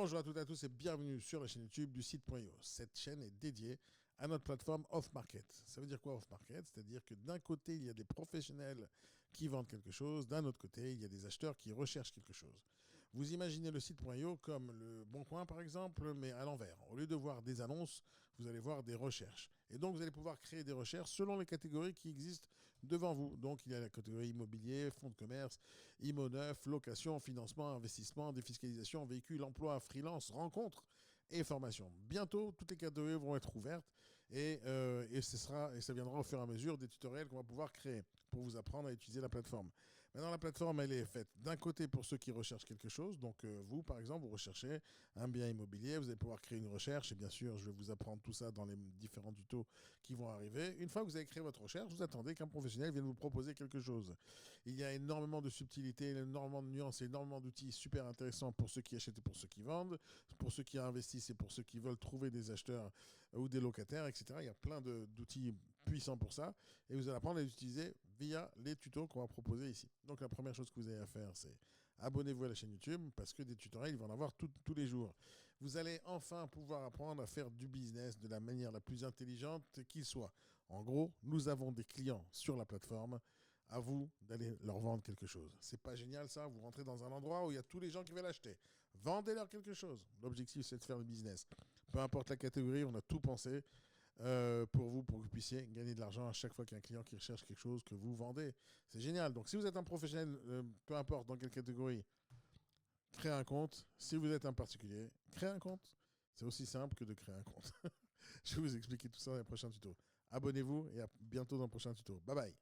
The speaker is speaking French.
Bonjour à toutes et à tous et bienvenue sur la chaîne YouTube du site.io. Cette chaîne est dédiée à notre plateforme off-market. Ça veut dire quoi off-market? C'est-à-dire que d'un côté, il y a des professionnels qui vendent quelque chose, d'un autre côté, il y a des acheteurs qui recherchent quelque chose. Vous imaginez le site.io comme le Bon Coin par exemple, mais à l'envers. Au lieu de voir des annonces, vous allez voir des recherches. Et donc vous allez pouvoir créer des recherches selon les catégories qui existent devant vous. Donc il y a la catégorie immobilier, fonds de commerce, immo neuf, location, financement, investissement, défiscalisation, véhicule, emploi, freelance, rencontres et formation. Bientôt, toutes les catégories vont être ouvertes et ça viendra au fur et à mesure des tutoriels qu'on va pouvoir créer pour vous apprendre à utiliser la plateforme. Maintenant, la plateforme, elle est faite d'un côté pour ceux qui recherchent quelque chose. Donc, vous, par exemple, vous recherchez un bien immobilier, vous allez pouvoir créer une recherche et bien sûr, je vais vous apprendre tout ça dans les différents tutos qui vont arriver. Une fois que vous avez créé votre recherche, vous attendez qu'un professionnel vienne vous proposer quelque chose. Il y a énormément de subtilités, énormément de nuances, énormément d'outils super intéressants pour ceux qui achètent et pour ceux qui vendent, pour ceux qui investissent et pour ceux qui veulent trouver des acheteurs ou des locataires, etc. Il y a plein d'outils puissants pour ça et vous allez apprendre à les utiliser via les tutos qu'on va proposer ici. Donc la première chose que vous avez à faire, c'est abonnez-vous à la chaîne YouTube parce que des tutoriels, il va en avoir tous les jours. Vous allez enfin pouvoir apprendre à faire du business de la manière la plus intelligente qu'il soit. En gros, nous avons des clients sur la plateforme. À vous d'aller leur vendre quelque chose. C'est pas génial ça? Vous rentrez dans un endroit où il y a tous les gens qui veulent acheter. Vendez-leur quelque chose. L'objectif, c'est de faire du business. Peu importe la catégorie, on a tout pensé pour vous, pour que vous puissiez gagner de l'argent à chaque fois qu'il y a un client qui recherche quelque chose que vous vendez. C'est génial. Donc, si vous êtes un professionnel, peu importe dans quelle catégorie, créez un compte. Si vous êtes un particulier, créez un compte. C'est aussi simple que de créer un compte. Je vais vous expliquer tout ça dans les prochains tutos. Abonnez-vous et à bientôt dans le prochain tuto. Bye bye.